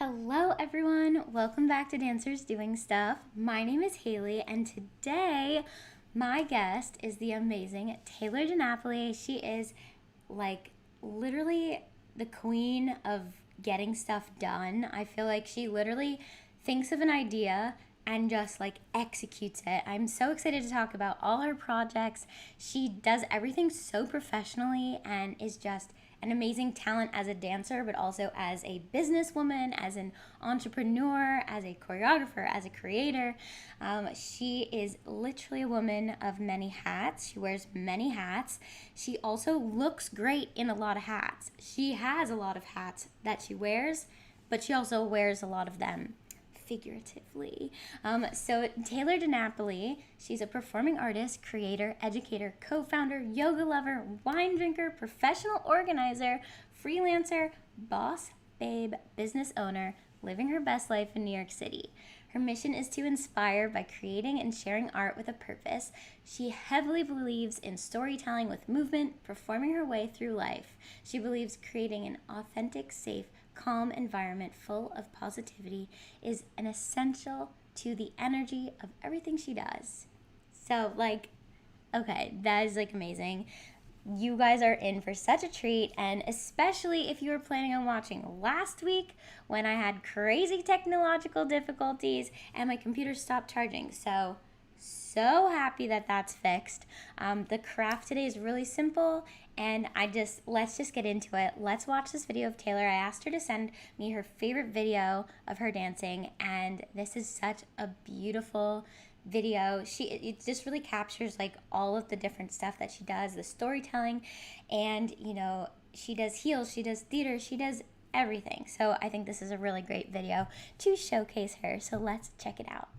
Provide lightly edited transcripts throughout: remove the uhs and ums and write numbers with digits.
Hello, everyone. Welcome back to Dancers Doing Stuff. My name is Haley, and today my guest is the amazing Taylor DeNapoli. She is like literally the queen of getting stuff done. I feel like she literally thinks of an idea and just like executes it. I'm so excited to talk about all her projects. She does everything so professionally and is just an amazing talent as a dancer, but also as a businesswoman, as an entrepreneur, as a choreographer, as a creator. She is literally a woman of many hats. She wears many hats. She also looks great in a lot of hats. She has a lot of hats that she wears, but she also wears a lot of them figuratively. So Taylor DeNapoli, she's a performing artist, creator, educator, co-founder, yoga lover, wine drinker, professional organizer, freelancer, boss, babe, business owner, living her best life in New York City. Her mission is to inspire by creating and sharing art with a purpose. She heavily believes in storytelling with movement, performing her way through life. She believes creating an authentic, safe, calm environment full of positivity is an essential to the energy of everything she does. So, okay, that is amazing. You guys are in for such a treat, and especially if you were planning on watching last week when I had crazy technological difficulties and my computer stopped charging. So happy that that's fixed. The craft today is really simple, and let's just get into it. Let's watch this video of Taylor. I asked her to send me her favorite video of her dancing, and this is such a beautiful video. It just really captures all of the different stuff that she does, the storytelling, and she does heels, she does theater, she does everything. So I think this is a really great video to showcase her. So let's check it out.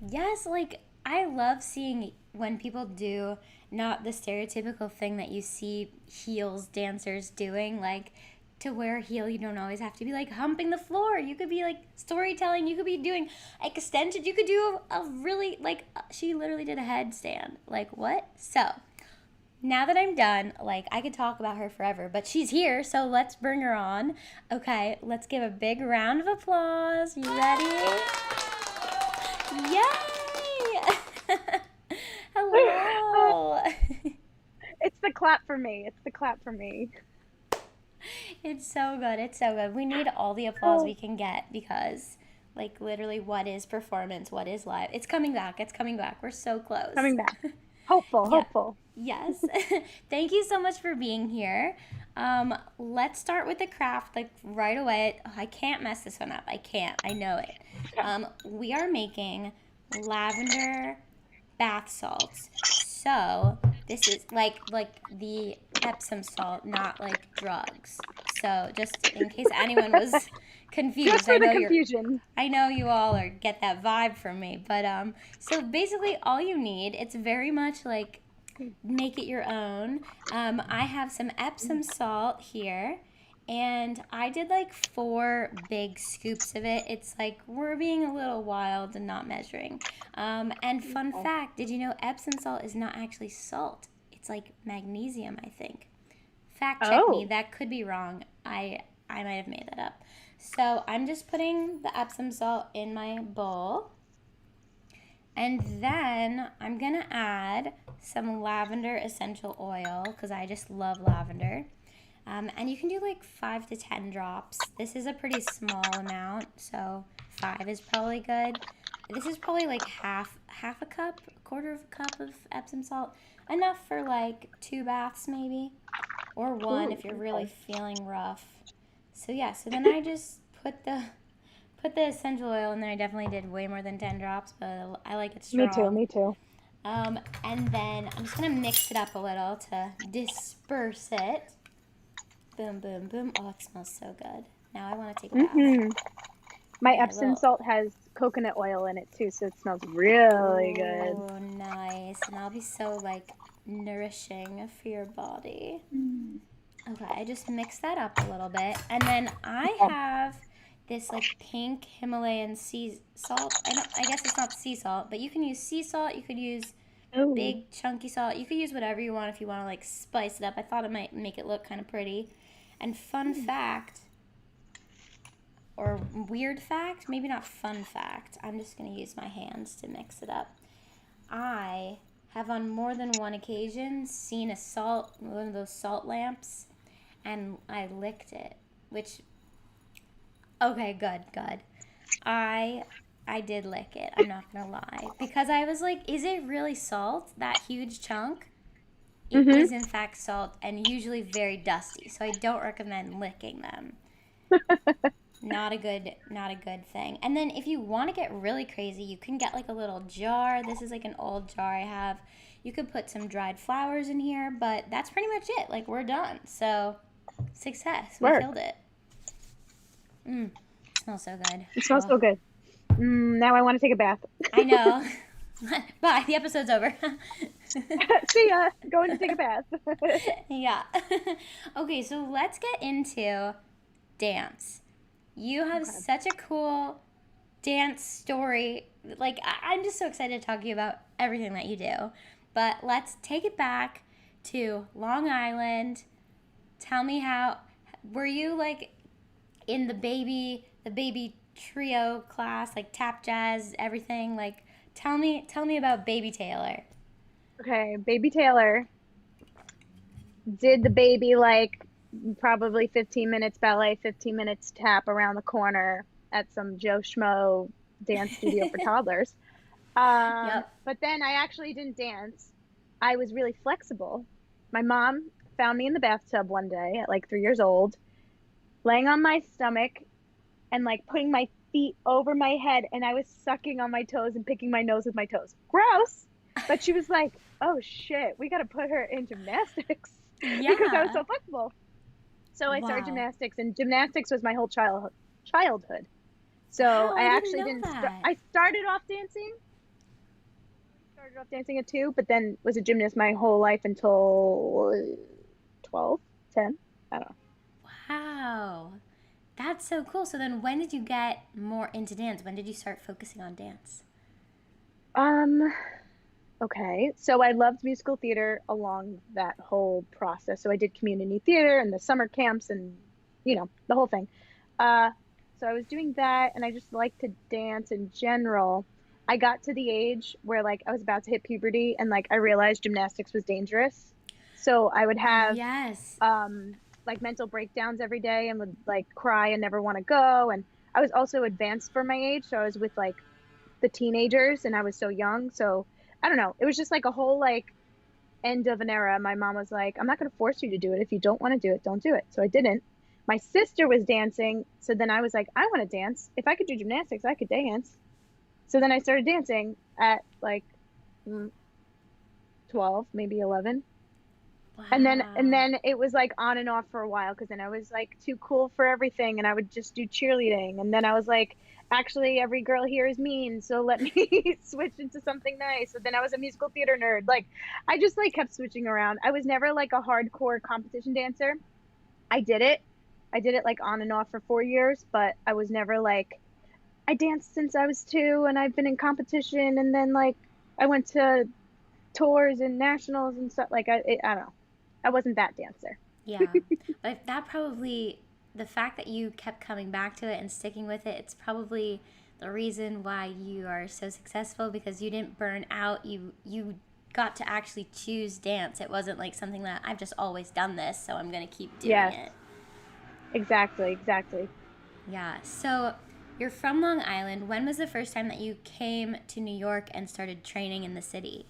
Yes, I love seeing when people do not the stereotypical thing that you see heels dancers doing, to wear a heel, you don't always have to be humping the floor. You could be storytelling, you could be doing extensions, you could do a really she literally did a headstand. What? So, now that I'm done, I could talk about her forever, but she's here, so let's bring her on. Okay, let's give a big round of applause. You ready? Yay! Hello! It's the clap for me. It's the clap for me. It's so good. It's so good. We need all the applause we can get because, literally, what is performance? What is live? It's coming back. It's coming back. We're so close. Coming back. Hopeful, Yeah. hopeful. Yes. Thank you so much for being here. Let's start with the craft, right away. Oh, I can't mess this one up. I can't. I know it. We are making lavender bath salts. So this is like the Epsom salt, not drugs. So just in case anyone was confused, Just for the confusion. I know you all are get that vibe from me, but so basically all you need, it's very much make it your own. I have some Epsom salt here, and I did 4 big scoops of it. It's we're being a little wild and not measuring. And fun fact, did you know Epsom salt is not actually salt? It's magnesium, I think. Fact check me, that could be wrong. I might have made that up. So I'm just putting the Epsom salt in my bowl. And then I'm going to add some lavender essential oil because I just love lavender. And you can do like 5 to 10 drops. This is a pretty small amount, so 5 is probably good. This is probably like half a cup, a quarter of a cup of Epsom salt. Enough for like 2 baths maybe, or 1 Ooh, if you're really okay. feeling rough. So yeah, so then I just put the essential oil in there. I definitely did way more than 10 drops, but I like it Me too, strong. me too. And then I'm just gonna mix it up a little to disperse it. Boom, boom, boom. Oh, it smells so good. Now I want to take a bath. Hmm. My Okay, Epsom little. salt has coconut oil in it too, so it smells really good. Oh, nice. And that'll be so like nourishing for your body. Mm. Okay, I just mix that up a little bit. And then I Okay. have this like pink Himalayan sea salt. I guess it's not sea salt, but you can use sea salt. You could use Ooh. big chunky salt. You could use whatever you want if you want to like spice it up. I thought it might make it look kind of pretty. And fun fact, or weird fact, maybe not fun fact. I'm just going to use my hands to mix it up. I have on more than one occasion seen one of those salt lamps, and I licked it, which, okay, good. I I did lick it. I'm not gonna lie, because I was like, is it really salt? That huge chunk? It Mhm. is in fact salt and usually very dusty. So I don't recommend licking them. Not a good thing. And then if you want to get really crazy, you can get like a little jar. This is like an old jar I have. You could put some dried flowers in here, but that's pretty much it. Like we're done. So success. We Work. killed it. Mmm. Smells so good. It smells Oh, so good. Now I want to take a bath. I know. Bye. The episode's over. See ya. Going to take a bath. Yeah. Okay, so let's get into dance. You have Okay. such a cool dance story. Like, I'm just so excited to talk to you about everything that you do. But let's take it back to Long Island. Tell me were you like in the baby trio class, like tap jazz, everything? Like, tell me about Baby Taylor. Okay, baby Taylor did the baby like probably 15 minutes ballet, 15 minutes tap around the corner at some Joe Schmo dance studio for toddlers. Yep. But then I actually didn't dance. I was really flexible. My mom found me in the bathtub one day at like 3 years old, laying on my stomach and like putting my feet over my head, and I was sucking on my toes and picking my nose with my toes. Gross. But she was like, "Oh shit, we got to put her in gymnastics," because I was Yeah. so flexible. So I started Wow. gymnastics, and gymnastics was my whole childhood. So Wow, I I didn't actually know didn't start. that. I started off dancing at 2, but then was a gymnast my whole life until 12, 10. I don't know. Wow. That's so cool. So then when did you get more into dance? When did you start focusing on dance? Um, okay. So I loved musical theater along that whole process. So I did community theater and the summer camps and, the whole thing. Uh, so I was doing that and I just liked to dance in general. I got to the age where like I was about to hit puberty and like I realized gymnastics was dangerous. So I would have Yes. um like mental breakdowns every day and would like cry and never want to go. And I was also advanced for my age, so I was with like the teenagers and I was so young. So I don't know. It was just like a whole like end of an era. My mom was like, "I'm not going to force you to do it. If you don't want to do it, don't do it." So I didn't. My sister was dancing, so then I was like, "I want to dance. If I could do gymnastics, I could dance." So then I started dancing at like mm, 12, maybe 11. And Wow. then it was like on and off for a while because then I was like too cool for everything and I would just do cheerleading. And then I was like, actually, every girl here is mean, so let me switch into something nice. So then I was a musical theater nerd. Like I just like kept switching around. I was never like a hardcore competition dancer. I did it. I did it like on and off for 4 years, but I was never like I danced since I was 2 and I've been in competition and then like I went to tours and nationals and stuff. Like I don't know. I wasn't that dancer. Yeah. But the fact that you kept coming back to it and sticking with it, it's probably the reason why you are so successful, because you didn't burn out. You got to actually choose dance. It wasn't like something that I've just always done this, so I'm going to keep doing Yes, it. exactly. Yeah. So you're from Long Island. When was the first time that you came to New York and started training in the city?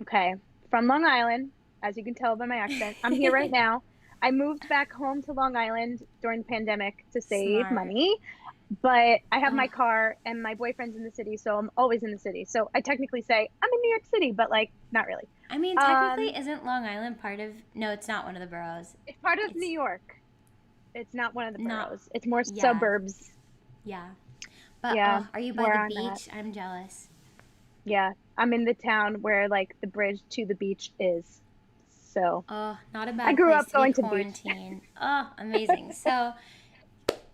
Okay. From Long Island, as you can tell by my accent, I'm here right now. I moved back home to Long Island during the pandemic to save Smart. money, but I have my Oh, car and my boyfriend's in the city, so I'm always in the city. So I technically say I'm in New York City, but like not really. I mean, technically, Um, isn't Long Island part of? No, it's not one of the boroughs. it's part of New It's York. It's not one of the not. boroughs. It's more Yeah, suburbs. yeah. But Yeah, oh, are you by where the I'm at. beach? I'm jealous. Yeah, I'm in the town where like the bridge to the beach is. So Oh, not a I bad grew place up to be going to the beach. quarantined. Oh, amazing. So,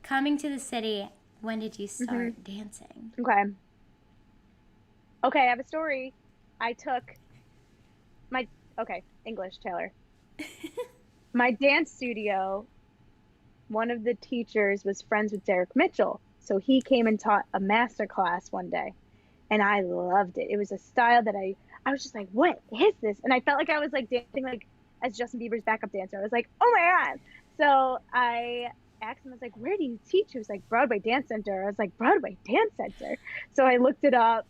coming to the city, when did you hmm start dancing? Okay. Okay, I have a story. I took my, okay, English, Taylor. My dance studio, one of the teachers was friends with Derek Mitchell. So he came and taught a master class one day, and I loved it. It was a style that I was just like, what is this? And I felt like I was like dancing like as Justin Bieber's backup dancer. I was like, oh my God. So I asked him, I was like, where do you teach? He was like, Broadway Dance Center. I was like, Broadway Dance Center. So I looked it up,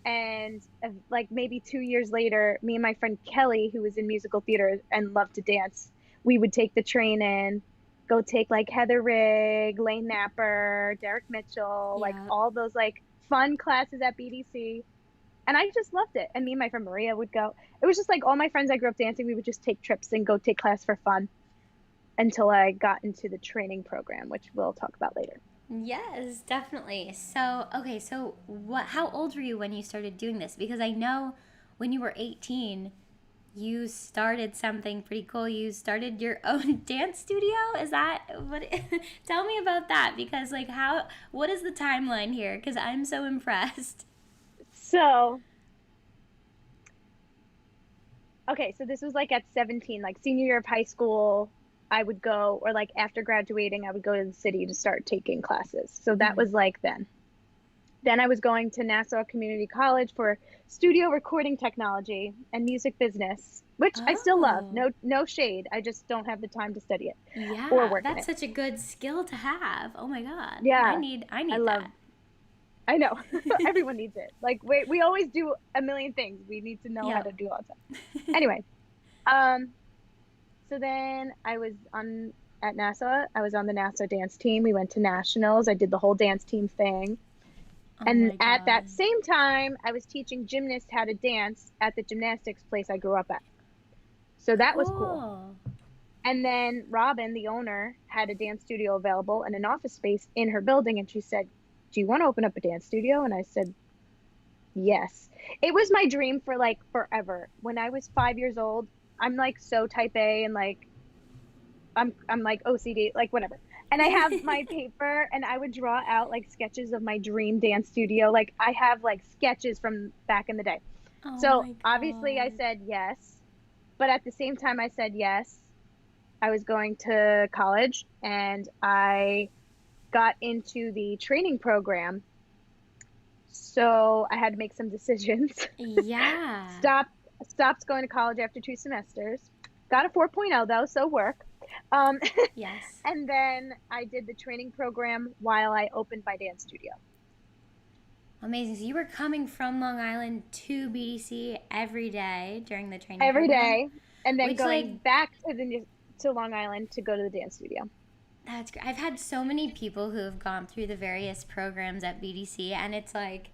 and like maybe 2 years later, me and my friend Kelly, who was in musical theater and loved to dance, we would take the train in, go take like Heather Rigg, Lane Napper, Derek Mitchell, like Yeah. all those like fun classes at BDC. And I just loved it. And me and my friend Maria would go. It was just like all my friends I grew up dancing, we would just take trips and go take class for fun until I got into the training program, which we'll talk about later. Yes, definitely. So, okay, so how old were you when you started doing this? Because I know when you were 18, you started something pretty cool. You started your own dance studio. Is that what tell me about that, because like what is the timeline here? Cuz I'm so impressed. So, okay, so this was like at 17, like senior year of high school. I would go, or like after graduating, I would go to the city to start taking classes. So that Mhm. was like then. Then I was going to Nassau Community College for studio recording technology and music business, which I still love. Oh. No shade. I just don't have the time to study it or Yeah, work in that's it. such a good skill to have. Oh my god. I Yeah, need I I need love. that. I know. Everyone needs it. Like we always do a million things. We need to know how Yep. to do all the time. Anyway, um, so then I was on at Nassau. I was on the Nassau dance team. We went to nationals. I did the whole dance team thing. Oh And my at god. that same time, I was teaching gymnasts how to dance at the gymnastics place I grew up at. So that was cool. Cool. And then Robin, the owner, had a dance studio available and an office space in her building. And she said, do you want to open up a dance studio? And I said, yes. It was my dream for like forever. When I was 5 years old, I'm like so type A and like I'm like OCD, like whatever. And I have my paper and I would draw out like sketches of my dream dance studio. Like I have like sketches from back in the day. Oh So my obviously I god. said yes, but at the same time I said yes, I was going to college and I got into the training program. So I had to make some decisions. Yeah. Stopped stopped going to college after 2 semesters. Got a 4.0 though, so work. Um, Yes. and then I did the training program while I opened my dance studio Amazing. So you were coming from Long Island to BDC every day during the training every program, day, and then which like going back to Long Island to go to the dance studio. that's great. I've had so many people who have gone through the various programs at BDC, and it's like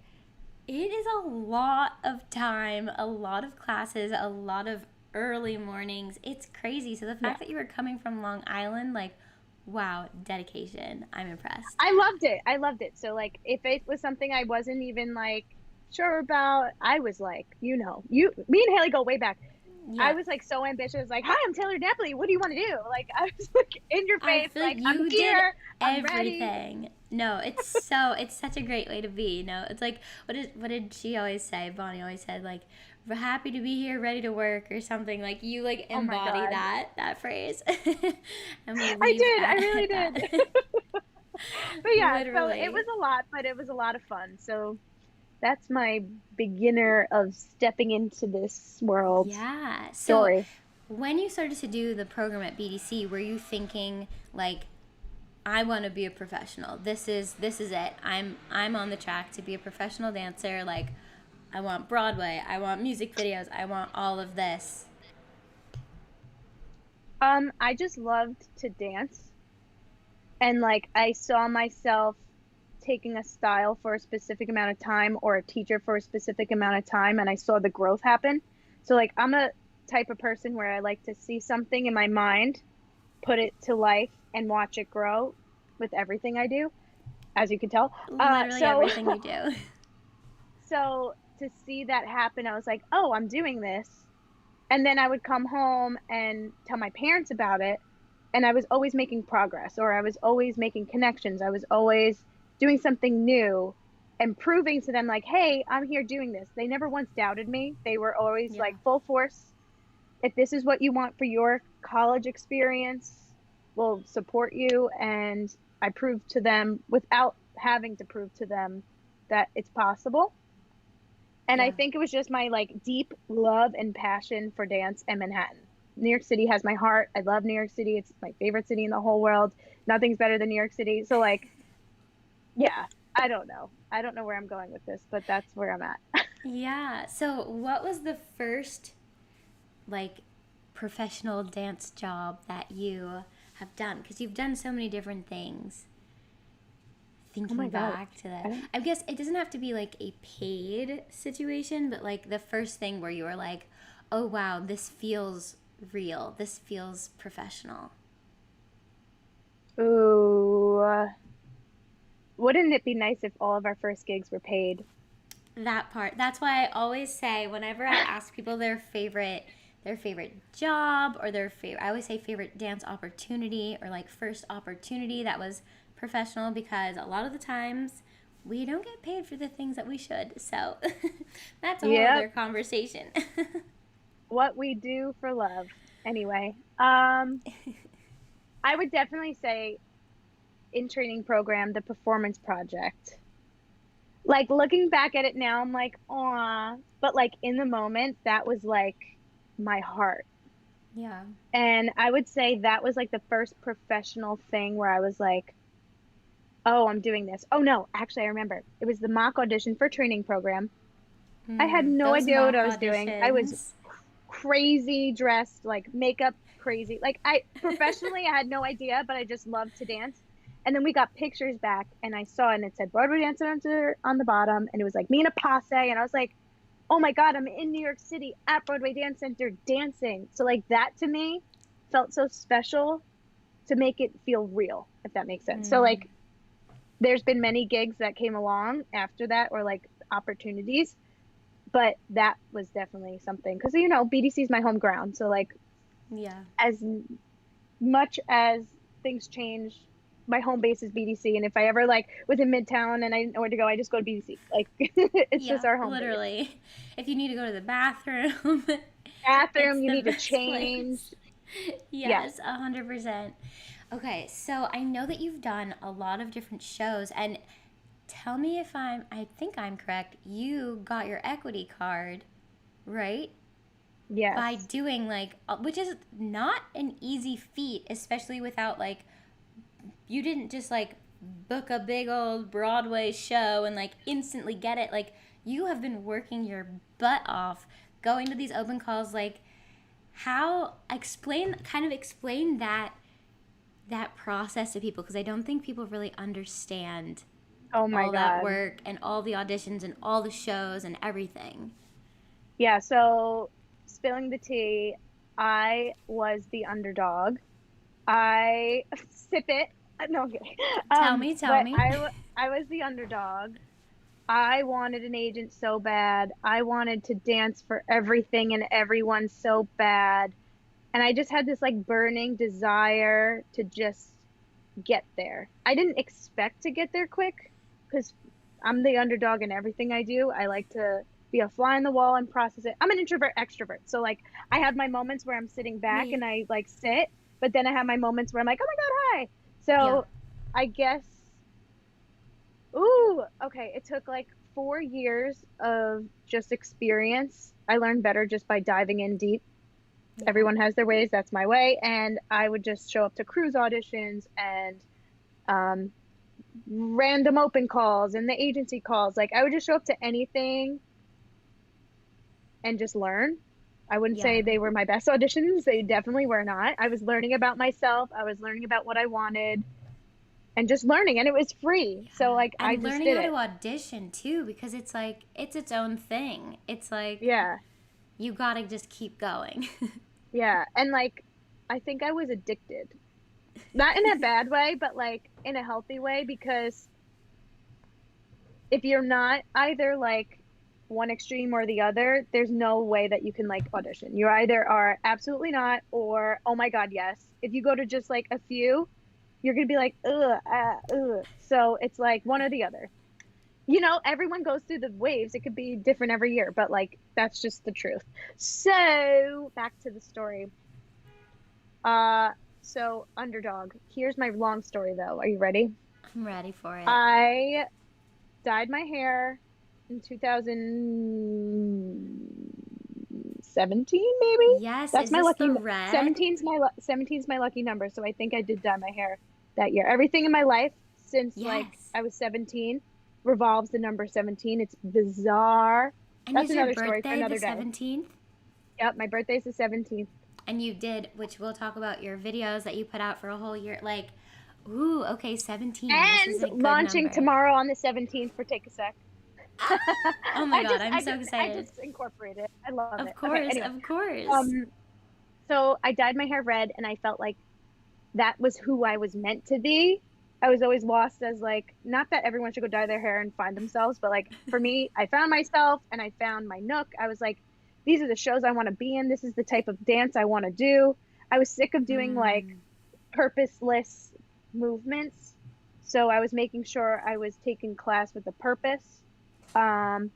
it is a lot of time, a lot of classes, a lot of early mornings. It's crazy. So the Yeah, fact that you were coming from Long Island, like, wow, dedication. I'm impressed. I loved it. I loved it. So like, if it was something I wasn't even like sure about, I was like, me and Haley go way back. I Yeah. was like so ambitious, like, hi, I'm Taylor DeNapoli. What do you want to do? Like, I was like in your I face, feel like like, I'm you did here, I'm ready. everything. No, it's such a great way to be. You know, it's like what did she always say? Bonnie always said like, "We're happy to be here, ready to work" or something. Like you like Oh my embody God. that phrase, and I believe did. I at really that. did. But yeah, so it Literally. was a lot, but it was a lot of fun. So that's my beginner of stepping into this world Yeah. So story. when you started to do the program at BDC, were you thinking like, I want to be a professional. This is it. I'm on the track to be a professional dancer. Like, I want Broadway. I want music videos. I want all of this. I just loved to dance, and like I saw myself taking a style for a specific amount of time or a teacher for a specific amount of time, and I saw the growth happen. So like I'm a type of person where I like to see something in my mind, put it to life, and watch it grow with everything I do, as you can tell. Literally So everything you do. so to see that happen, I was like, oh, I'm doing this. And then I would come home and tell my parents about it. And I was always making progress, or I was always making connections. I was always doing something new and proving to them, like, hey, I'm here doing this. They never once doubted me. They were always Yeah. like, full force. If this is what you want for your college experience, we'll support you. And I proved to them without having to prove to them that it's possible. And I Yeah. think it was just my like deep love and passion for dance and Manhattan. New York City has my heart. I love New York City. It's my favorite city in the whole world. Nothing's better than New York City. So like, yeah, I don't know. I don't know where I'm going with this, but that's where I'm at. Yeah. So, what was the first like professional dance job that you have done? Because you've done so many different things. Oh Thinking my God. back to I that, don't, I guess it doesn't have to be like a paid situation, but like the first thing where you were like, oh wow, this feels real. This feels professional. ooh, wouldn't it be nice if all of our first gigs were paid? That part. That's why I always say whenever I ask people their favorite job or their favorite, I always say favorite dance opportunity or like first opportunity that was professional, because a lot of the times we don't get paid for the things that we should. So that's a whole Yep. other conversation. What we do for love. Anyway, I would definitely say in training program, the performance project. Like looking back at it now, I'm like, aw. But like in the moment, that was like my heart. Yeah. And I would say that was like the first professional thing where I was like, oh, I'm doing this. Oh no, actually, I remember. It was the mock audition for training program. I had no Those idea what mock I was doing. I was auditions. crazy dressed, like makeup crazy. Like I professionally, I had no idea, but I just loved to dance. And then we got pictures back, and I saw, and it said Broadway Dance Center on the bottom, and it was like me in a passe, and I was like, oh my God, I'm in New York City at Broadway Dance Center dancing. So like that to me felt so special to make it feel real, if that makes sense. So like there's been many gigs that came along after that, or like opportunities, but that was definitely something because BDC is my home ground. So like Yeah. as much as things change, my home base is BDC, and if I ever like was in Midtown and I didn't know where to go, I just go to BDC. Like it's just Yeah, our home base. literally. If you need to go to the bathroom, it's Bathroom, you the need to best change. place. Yes. Yes, 100%. Okay, so I know that you've done a lot of different shows, and tell me if I think I'm correct. You got your equity card, right? By Yes. doing like, which is not an easy feat, especially without like, you didn't just like book a big old Broadway show and like instantly get it. Like, you have been working your butt off, going to these open calls. Like, how explain that process to people, because I don't think people really understand Oh my all that God. work and all the auditions and all the shows and everything. Yeah, so spilling the tea, I was the underdog. I sip it. No, I'm kidding. Tell me, tell But me. I was the underdog. I wanted an agent so bad. I wanted to dance for everything and everyone so bad. And I just had this like burning desire to just get there. I didn't expect to get there quick because I'm the underdog in everything I do. I like to be a fly on the wall and process it. I'm an introvert extrovert. So like I have my moments where I'm sitting back Me. and I like sit, but then I have my moments where I'm like, "Oh my God, hi." Yeah. So I guess Ooh, okay. It took like 4 years of just experience. I learned better just by diving in deep. Yeah. Everyone has their ways. That's my way. And I would just show up to cruise auditions and um, random open calls and the agency calls. Like I would just show up to anything and just learn. I wouldn't Yeah. say they were my best auditions. They definitely were not. I was learning about myself. I was learning about what I wanted and just learning. And it was free. Yeah. So like I And just learning did how it. to audition too, because it's like, it's its own thing. It's like, Yeah. you gotta just keep going. Yeah. And like I think I was addicted. Not in a bad way, but like in a healthy way because if you're not either like one extreme or the other, there's no way that you can like audition. You either are absolutely not or oh my God, yes. If you go to just like a few, you're gonna be like, ugh, ugh. So it's like one or the other. You know, everyone goes through the waves. It could be different every year, but like that's just the truth. So back to the story. Uh, so underdog. Here's my long story though. Are you ready? I'm ready for it. I dyed my hair in 2017, maybe. Yes, That's is my this lucky the red? 17's my lucky number, so I think I did dye my hair that year. Everything in my life since like Yes. I was 17 revolves the number 17. It's bizarre. And That's is your another story for birthday the another day. 17th? Yep, my birthday's the 17th. And you did, which we'll talk about your videos that you put out for a whole year. Like, ooh, okay, 17. This And is a good launching number. tomorrow on the 17th for Take a Sec. Ah! Oh my God, I'm so I excited. just incorporate it. I love it. Of Okay, course, anyway. of course. So I dyed my hair red and I felt like that was who I was meant to be. I was always lost as like, not that everyone should go dye their hair and find themselves, but like for me, I found myself and I found my nook. I was like, these are the shows I want to be in. This is the type of dance I want to do. I was sick of doing like Mm. purposeless movements. So I was making sure I was taking class with a purpose. Um,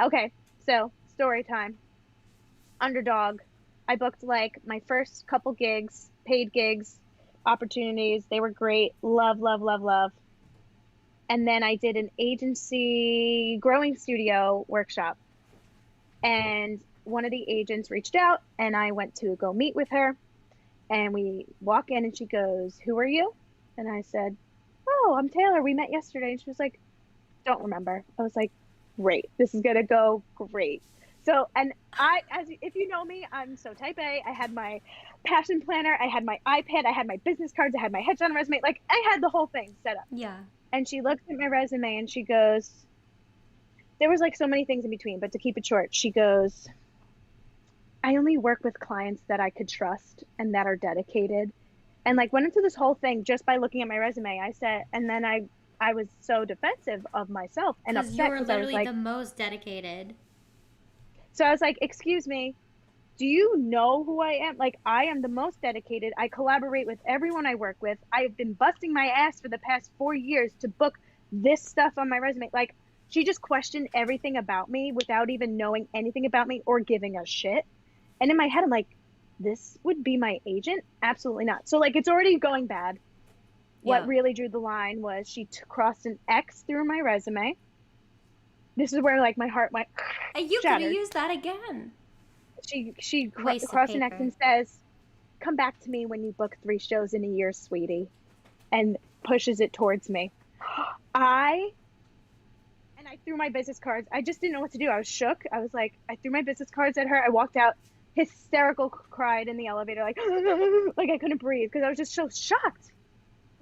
okay, so story time. Underdog. I booked like my first couple gigs, paid gigs, opportunities. They were great. Love, love, love, love. And then I did an agency growing studio workshop. And one of the agents reached out and I went to go meet with her. And we walk in and she goes, "Who are you?" And I said, "Oh, I'm Taylor. We met yesterday." And she was like, "Don't remember." I was like, "Great. This is going to go great." So, and if you know me, I'm so type A. I had my passion planner, I had my iPad, I had my business cards, I had my headshot resume. Like I had the whole thing set up. Yeah. And she looked at my resume and she goes, there was like so many things in between, but to keep it short, she goes, "I only work with clients that I could trust and that are dedicated." And like went into this whole thing just by looking at my resume. I said, and then I was so defensive of myself and Because upset you're because I was literally like, the most dedicated. so I was like, "Excuse me, do you know who I am? Like, I am the most dedicated. I collaborate with everyone I work with. I've been busting my ass for the past 4 years to book this stuff on my resume." Like, she just questioned everything about me without even knowing anything about me or giving a shit. And in my head, I'm like, this would be my agent? Absolutely not. So, like, it's already going bad. What Yep. really drew the line was she crossed an X through my resume. This is where, like, my heart went And you could have shattered. used that again. She Waste of crossed an X paper. and says, "Come back to me when you book 3 shows in a year, sweetie," and pushes it towards me. I I threw my business cards. I just didn't know what to do. I was shook. I was like, I threw my business cards at her. I walked out, hysterical, cried in the elevator, like like I couldn't breathe because I was just so shocked,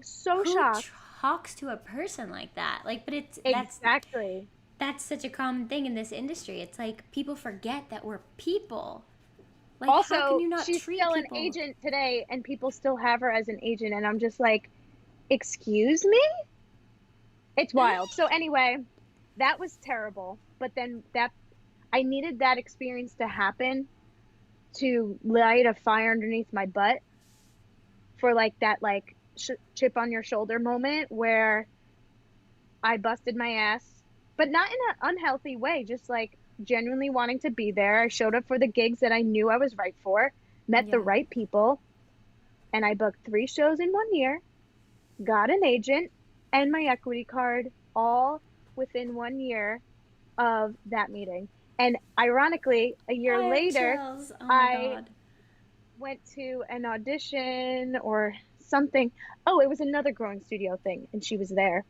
so Who shocked. talks to a person like that? Like, but Exactly. that's such a common thing in this industry. It's like people forget that we're people. Like, how can Also, you not she's treat still an people? agent today, and people still have her as an agent, and I'm just like, excuse me? It's wild. So anyway, that was terrible. But then I needed that experience to happen to light a fire underneath my butt for like that like chip on your shoulder moment where I busted my ass, but not in an unhealthy way, just like genuinely wanting to be there. I showed up for the gigs that I knew I was right for, met the Yeah. right people, and I booked 3 shows in 1 year, got an agent and my equity card all within 1 year of that meeting. And ironically, a year I have later, chills. Oh my I God. went to an audition or something. Oh, it was another growing studio thing, and she was there.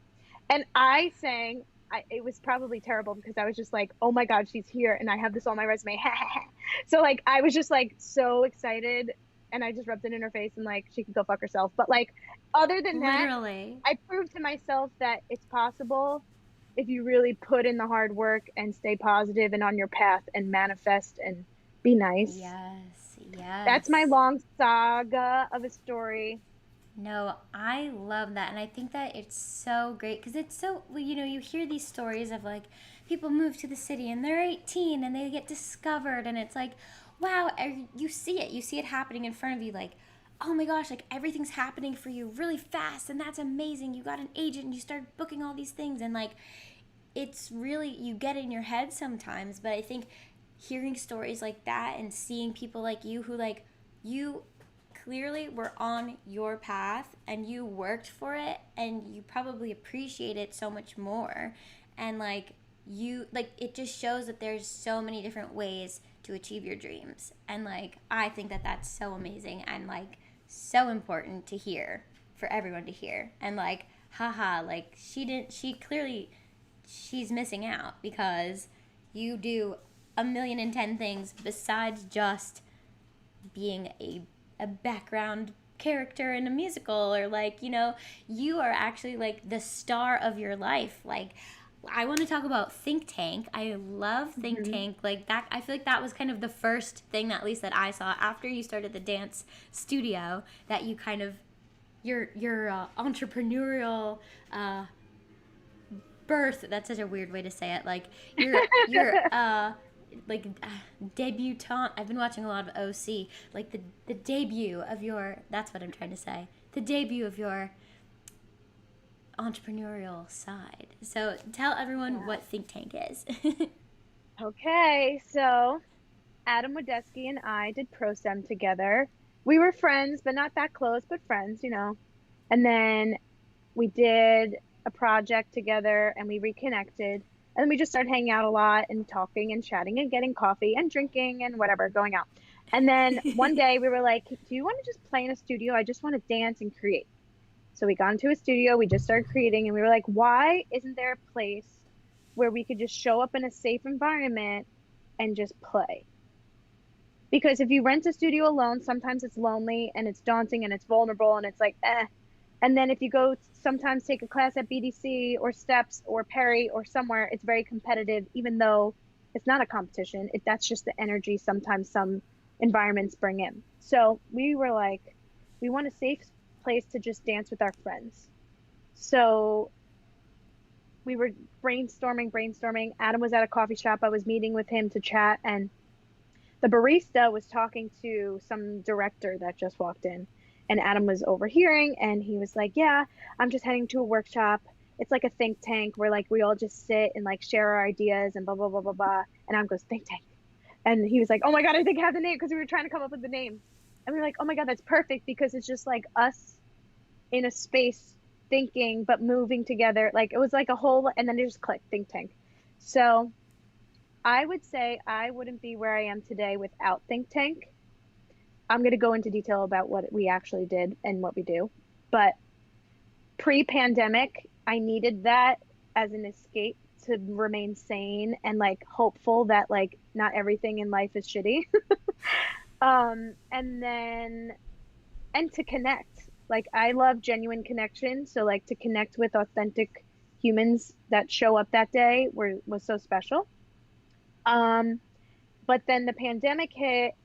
And I sang, it was probably terrible because I was just like, oh my God, she's here, and I have this on my resume. So like I was just like so excited, and I just rubbed it in her face and like she could go fuck herself. But like other than that, Literally. I proved to myself that it's possible if you really put in the hard work and stay positive and on your path and manifest and be nice. Yes, That's my yes. long saga of a story. No, I love that. And I think that it's so great because it's so, well, you hear these stories of like people move to the city and they're 18 and they get discovered. And it's like, wow, you see it. You see it happening in front of you. Like, oh my gosh, like everything's happening for you really fast. And that's amazing. You got an agent and you start booking all these things. And like, it's really, you get in your head sometimes. But I think hearing stories like that and seeing people like you who, like, you clearly were on your path and you worked for it and you probably appreciate it so much more. And like, you, like, it just shows that there's so many different ways to achieve your dreams. And like, I think that that's so amazing and like so important to hear, for everyone to hear. And like, haha, like she clearly, she's missing out because you do a million and ten things besides just being a background character in a musical, or like, you are actually like the star of your life. Like, I want to talk about Think Tank. I love Think Mhm. Tank. Like that, I feel like that was kind of the first thing that, at least that I saw after you started the dance studio, that you kind of, your entrepreneurial birth, that's such a weird way to say it, like your like debutante. I've been watching a lot of OC, like the debut of your, that's what I'm trying to say, the debut of your entrepreneurial side. So tell everyone Yeah. what Think Tank is. Okay, so Adam Wadesky and I did ProSem together. We were friends, but not that close, but friends. And then we did a project together and we reconnected. And then we just started hanging out a lot and talking and chatting and getting coffee and drinking and whatever, going out. And then one day we were like, do you want to just play in a studio? I just want to dance and create. So we got into a studio, we just started creating, and we were like, why isn't there a place where we could just show up in a safe environment and just play? Because if you rent a studio alone, sometimes it's lonely and it's daunting and it's vulnerable and it's like, eh. And then if you go sometimes take a class at BDC or Steps or Perry or somewhere, it's very competitive, even though it's not a competition. That's just the energy sometimes some environments bring in. So we were like, we want a safe place to just dance with our friends. So we were brainstorming. Adam was at a coffee shop. I was meeting with him to chat, and the barista was talking to some director that just walked in, and Adam was overhearing, and he was like, yeah, I'm just heading to a workshop. It's like a think tank where like we all just sit and like share our ideas and blah blah blah blah blah. And Adam goes, think tank. And he was like, oh my God, I think I have the name, because we were trying to come up with the name. And we were like, oh my God, that's perfect, because it's just like us in a space thinking but moving together. Like it was like a whole, and then it just clicked, think tank. So I would say I wouldn't be where I am today without think tank. I'm going to go into detail about what we actually did and what we do. But pre-pandemic, I needed that as an escape to remain sane and like hopeful that like not everything in life is shitty. And then and to connect. Like I love genuine connection, so like to connect with authentic humans that show up that day was so special. Um, but then the pandemic hit,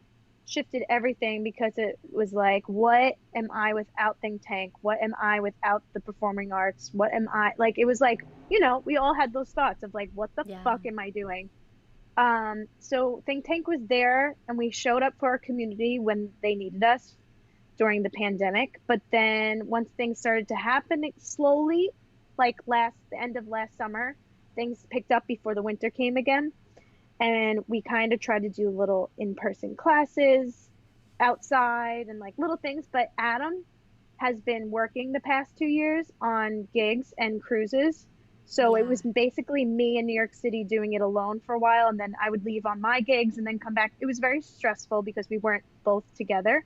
shifted everything, because it was like, what am I without Think Tank? What am I without the performing arts? What am I, like, it was like, we all had those thoughts of like, what the Yeah. fuck am I doing? So Think Tank was there and we showed up for our community when they needed us during the pandemic. But then once things started to happen slowly, like the end of last summer, things picked up before the winter came again. And we kind of tried to do little in-person classes outside and like little things. But Adam has been working the past 2 years on gigs and cruises. So it Yeah. was basically me in New York City doing it alone for a while, and then I would leave on my gigs and then come back. It was very stressful because we weren't both together.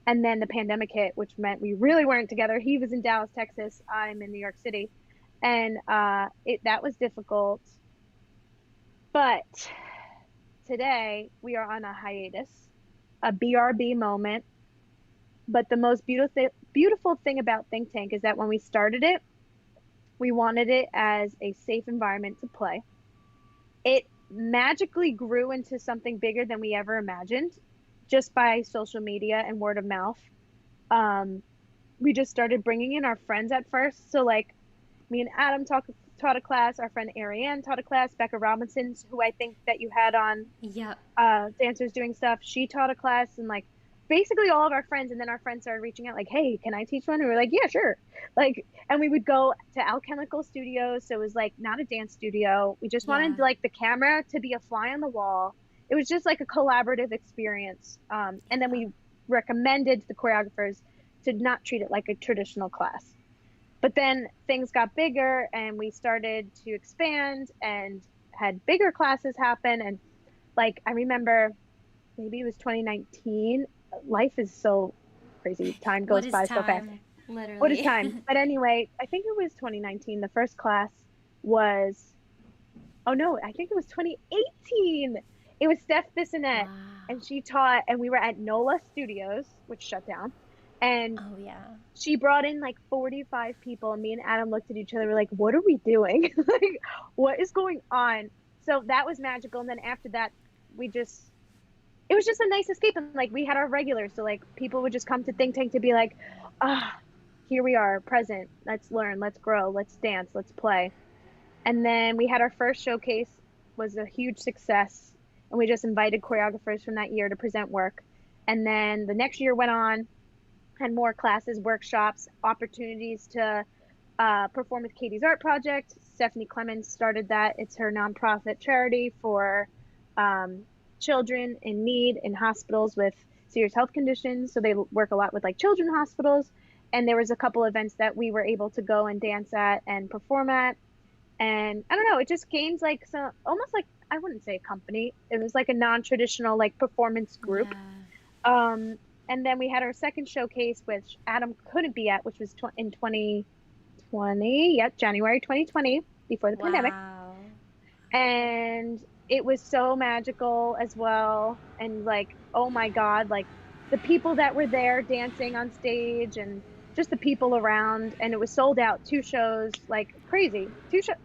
And then the pandemic hit, which meant we really weren't together. He was in Dallas, Texas. I'm in New York City. And it that was difficult. But today we are on a hiatus, a BRB moment. But the most beautiful thing about Think Tank is that when we started it, we wanted it as a safe environment to play. It magically grew into something bigger than we ever imagined just by social media and word of mouth. Um, we just started bringing in our friends at first. So, like, me and Adam taught a class. Our friend Ariane taught a class. Becca Robinson, who I think that you had on Yep. Dancers Doing Stuff, she taught a class, and like basically all of our friends. And then our friends started reaching out, like, "Hey, can I teach one?" And we were like, "Yeah, sure." Like, and we would go to Alchemical Studios, so it was like not a dance studio. We just wanted Yeah. like the camera to be a fly on the wall. It was just like a collaborative experience. And then Yeah. we recommended to the choreographers to not treat it like a traditional class. But then things got bigger and we started to expand and had bigger classes happen. And like, I remember maybe it was 2019. Life is so crazy. Time What goes is by so fast. time? What is Literally. time? But anyway, I think it was 2019. The first class was, oh no, I think it was 2018. It was Steph Bissonette, Wow. and she taught, and we were at NOLA Studios, which shut down. And Oh, yeah. she brought in like 45 people, and me and Adam looked at each other. We're like, what are we doing? Like, what is going on? So that was magical. And then after that, we just, it was just a nice escape. And like, we had our regulars. So like, people would just come to Think Tank to be like, ah, here we are, present. Let's learn, let's grow, let's dance, let's play. And then we had our first showcase, was a huge success. And we just invited choreographers from that year to present work. And then the next year went on, had more classes, workshops, opportunities to perform with Katie's Art Project. Stephanie Clemens started that. It's her nonprofit charity for um, children in need in hospitals with serious health conditions. So they work a lot with like children hospitals. And there was a couple events that we were able to go and dance at and perform at. And I don't know, it just gains like some almost like I wouldn't say a company. It was like a non-traditional like performance group. Yeah. Um, and then we had our second showcase, which Adam couldn't be at, which was in 2020. Yep, January 2020, before the pandemic. Wow. And it was so magical as well. And like, oh my God, like the people that were there dancing on stage and just the people around. And it was sold out, two shows, like crazy. Two shows.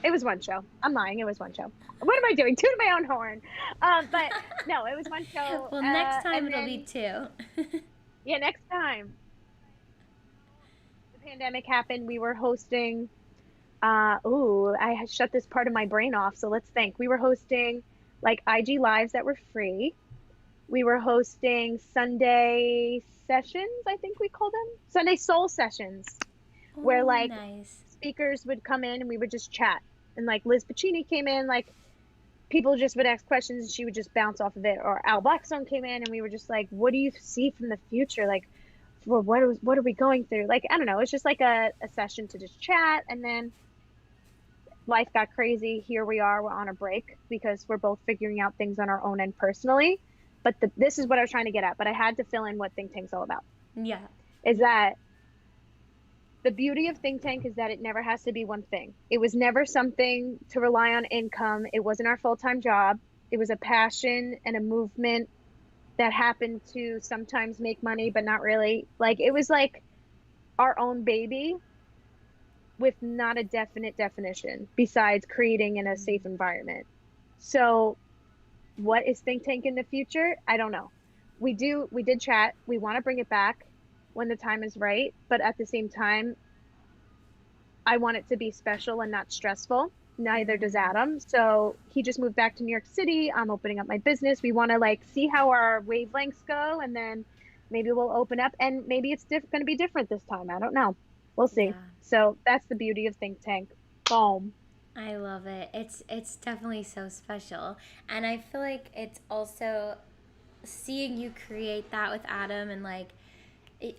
It was one show. I'm lying. It was one show. What am I doing? Tooting my own horn. But no, it was one show. Well, next time And it'll be then, two. yeah, next time the pandemic happened, we were hosting. Ooh, I had shut this part of my brain off. So let's think. We were hosting like IG lives that were free. We were hosting Sunday sessions, I think we call them Sunday soul sessions, where Oh, like nice. speakers would come in and we would just chat. And like Liz Pacini came in, like people just would ask questions and she would just bounce off of it. Or Al Blackstone came in and we were just like, what do you see from the future? Like, well, what are we going through? Like, I don't know. It's just like a session to just chat. And then life got crazy. Here we are. We're on a break because we're both figuring out things on our own end personally. But this is what I was trying to get at. But I had to fill in what Think Tank's all about. Yeah. Is that the beauty of Think Tank is that it never has to be one thing. It was never something to rely on income. It wasn't our full-time job. It was a passion and a movement that happened to sometimes make money, but not really. Like it was like our own baby with not a definite definition besides creating in a safe environment. So what is Think Tank in the future? I don't know. We did chat. We want to bring it back when the time is right, but at the same time, I want it to be special and not stressful. Neither does Mm-hmm. Adam. So he just moved back to New York City. I'm opening up my business. We want to like see how our wavelengths go, and then maybe we'll open up, and maybe it's going to be different this time. I don't know. We'll see. Yeah. So that's the beauty of Think Tank. Boom. I love it. It's definitely so special. And I feel like it's also seeing you create that with Adam and like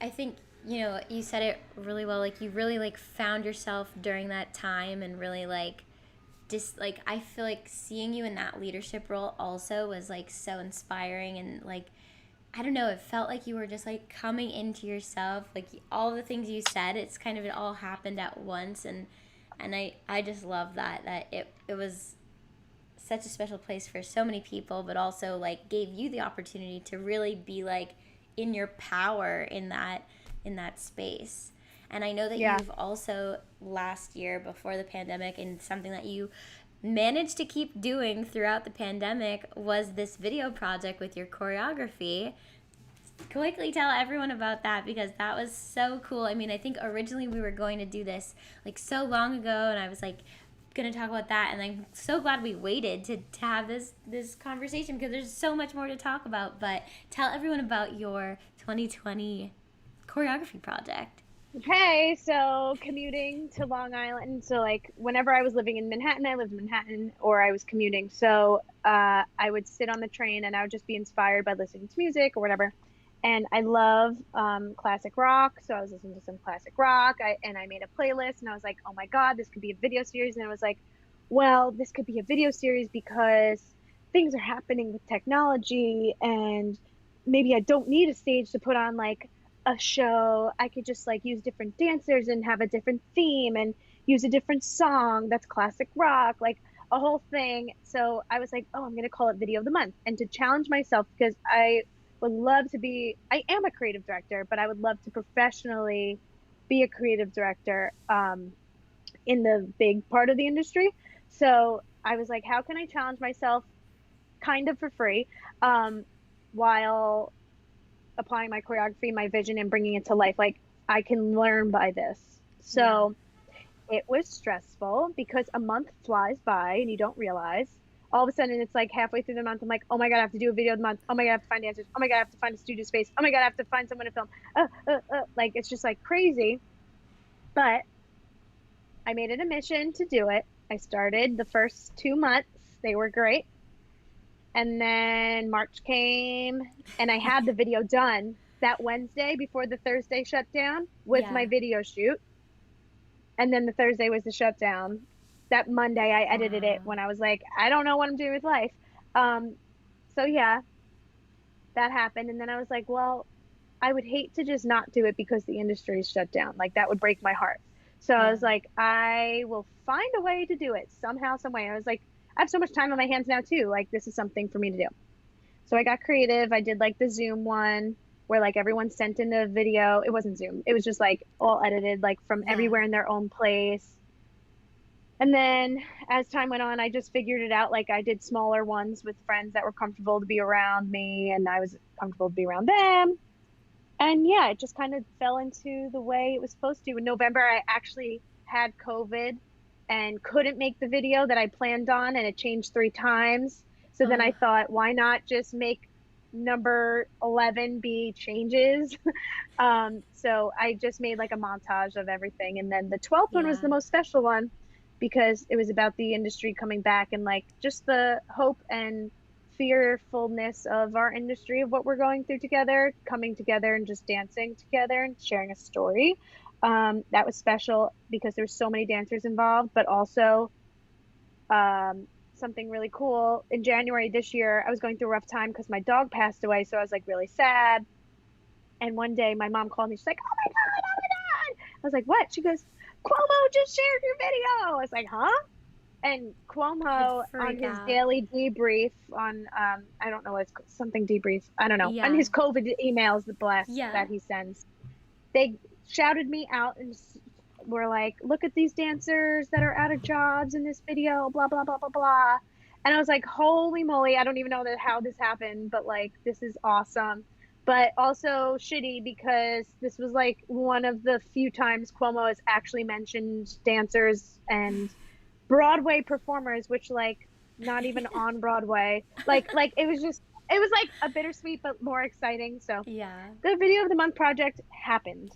I think you know, you said it really well. Like, you really, like, found yourself during that time and really, like, just, like, I feel like seeing you in that leadership role also was, like, so inspiring. And, like, I don't know, it felt like you were just, like, coming into yourself. Like, all the things you said, it's kind of, it all happened at once. And I just love that it was such a special place for so many people, but also, like, gave you the opportunity to really be, like, in your power in that space. And I know that Yeah. you've also last year before the pandemic, and something that you managed to keep doing throughout the pandemic was this video project with your choreography. Quickly tell everyone about that, because that was so cool. I mean, I think originally we were going to do this like so long ago, and I was like going to talk about that, and I'm so glad we waited to have this conversation, because there's so much more to talk about. But tell everyone about your 2020 choreography project. Okay, so commuting to Long Island. So like whenever I was living in Manhattan, I lived in Manhattan, or I was commuting. So I would sit on the train and I would just be inspired by listening to music or whatever. And I love classic rock, so I was listening to some classic rock. I made a playlist, and I was like, oh my God, this could be a video series. And I was like, well, this could be a video series because things are happening with technology, and maybe I don't need a stage to put on like a show. I could just like use different dancers and have a different theme and use a different song that's classic rock, like a whole thing. So I was like, oh, I'm gonna call it Video of the Month, and to challenge myself, because I would love to be, I am a creative director, but I would love to professionally be a creative director in the big part of the industry. So I was like, how can I challenge myself kind of for free um, while applying my choreography, my vision, and bringing it to life? Like, I can learn by this. Yeah. So it was stressful because a month flies by and you don't realize. All of a sudden, it's like halfway through the month. I'm like, oh my God, I have to do a video of the month. Oh my God, I have to find dancers. Oh my God, I have to find a studio space. Oh my God, I have to find someone to film. Like, it's just like crazy. But I made it a mission to do it. I started the first 2 months, they were great. And then March came, and I had the video done that Wednesday before the Thursday shutdown with Yeah. my video shoot. And then the Thursday was the shutdown. That Monday, I edited it Wow. when I was like, I don't know what I'm doing with life. Um, so yeah, that happened. And then I was like, well, I would hate to just not do it because the industry is shut down. Like, that would break my heart. So I Yeah. was like, I will find a way to do it somehow, some way. I was like, I have so much time on my hands now too. Like, this is something for me to do. So I got creative. I did like the Zoom one where like everyone sent in a video. It wasn't Zoom. It was just like all edited, like from Yeah. everywhere in their own place. And then as time went on, I just figured it out. Like, I did smaller ones with friends that were comfortable to be around me, and I was comfortable to be around them. And yeah, it just kind of fell into the way it was supposed to. In November, I actually had COVID and couldn't make the video that I planned on, and it changed 3 times. So then I Oh, thought, why not just make number 11 be changes? So I just made like a montage of everything. And then the 12th one was yeah. the most special one because it was about the industry coming back and like just the hope and fearfulness of our industry, of what we're going through together, coming together and just dancing together and sharing a story. That was special because there's so many dancers involved, but also um, something really cool. In January this year, I was going through a rough time because my dog passed away, so I was like really sad. And one day my mom called me. She's like, "Oh my God, oh my God." I was like, "What?" She goes, "Cuomo just shared your video." I was like, "Huh?" And I'd Cuomo on freak his out. daily debrief on I don't know what it's something debrief. I don't know. On Yeah. his COVID emails, the blast Yeah. that he sends, they shouted me out and were like, "Look at these dancers that are out of jobs in this video, blah blah blah blah blah." And I was like, "Holy moly, I don't even know that how this happened, but like this is awesome." But also shitty because this was like one of the few times Cuomo has actually mentioned dancers and Broadway performers, which like not even on Broadway. Like it was just, it was like a bittersweet but more exciting. So Yeah. the video of the month project happened,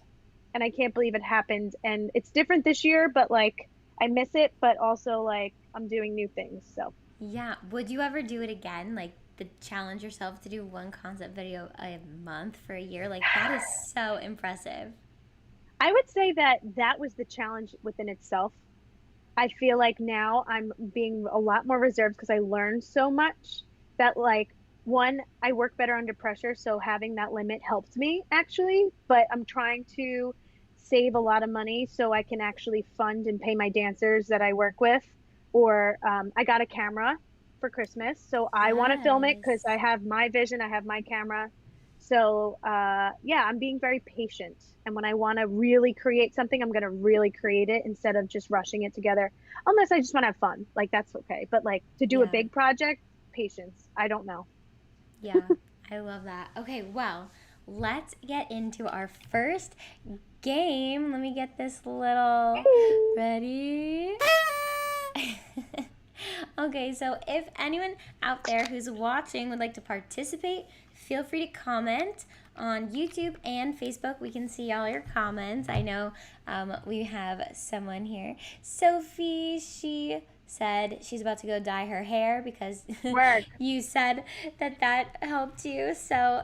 and I can't believe it happened. And it's different this year, but like I miss it, but also like I'm doing new things. So Yeah. Would you ever do it again? Like, the challenge yourself to do one concept video a month for a year? Like, that is so impressive. I would say that that was the challenge within itself. I feel like now I'm being a lot more reserved because I learned so much that like one, I work better under pressure, so having that limit helped me actually, but I'm trying to save a lot of money so I can actually fund and pay my dancers that I work with. Or I got a camera for Christmas, so I want to film it because I Yes. have my vision, I have my camera. So yeah, I'm being very patient. And when I want to really create something, I'm going to really create it instead of just rushing it together. Unless I just want to have fun. Like that's okay. But like to do a Yeah. big project, patience. I don't know. Yeah. I love that. Okay, well, let's get into our first game. Let me get this little ready. Okay, so if anyone out there who's watching would like to participate, feel free to comment on YouTube and Facebook. We can see all your comments. I know we have someone here. Sophie, she said she's about to go dye her hair because Work. you said that helped you. So,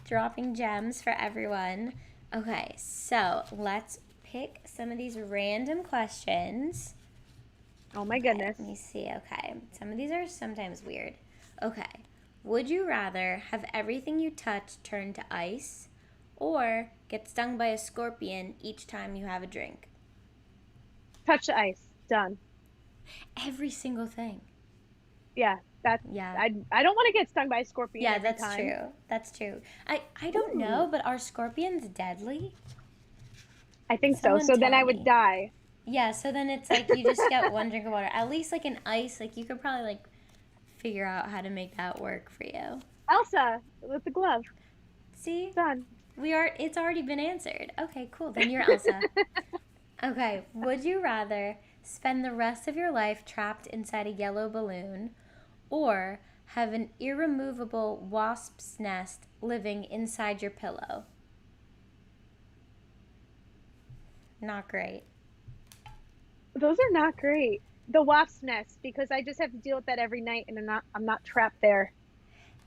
dropping gems for everyone. Okay, so let's pick some of these random questions. Oh my Okay, goodness. let me see. Okay, some of these are sometimes weird. Okay, would you rather have everything you touch turn to ice or get stung by a scorpion each time you have a drink? Touch the ice. Done. Every single thing. Yeah. That's Yeah. I don't want to get stung by a scorpion Yeah, every that's time. true. That's true. I don't know, Ooh. but are scorpions deadly? I think so. Someone So then tell I would me. die. Yeah, so then it's like you just get one drink of water. At least like an ice, like you could probably like figure out how to make that work for you. Elsa with the glove. See? Done. It's already been answered. Okay, cool. Then you're Elsa. Okay, would you rather spend the rest of your life trapped inside a yellow balloon or have an irremovable wasp's nest living inside your pillow? Not great. Those are not great. The wasp's nest because I just have to deal with that every night and I'm not trapped there.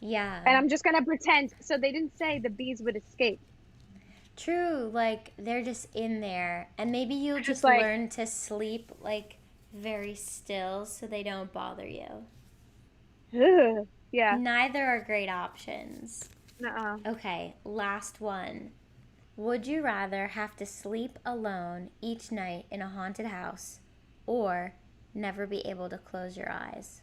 Yeah. And I'm just gonna pretend. So they didn't say the bees would escape. True, like they're just in there and maybe you'll They're just just like, learn to sleep like very still so they don't bother you. ugh. Yeah. Neither are great options. Nuh-uh. Okay, last one. Would you rather have to sleep alone each night in a haunted house or never be able to close your eyes?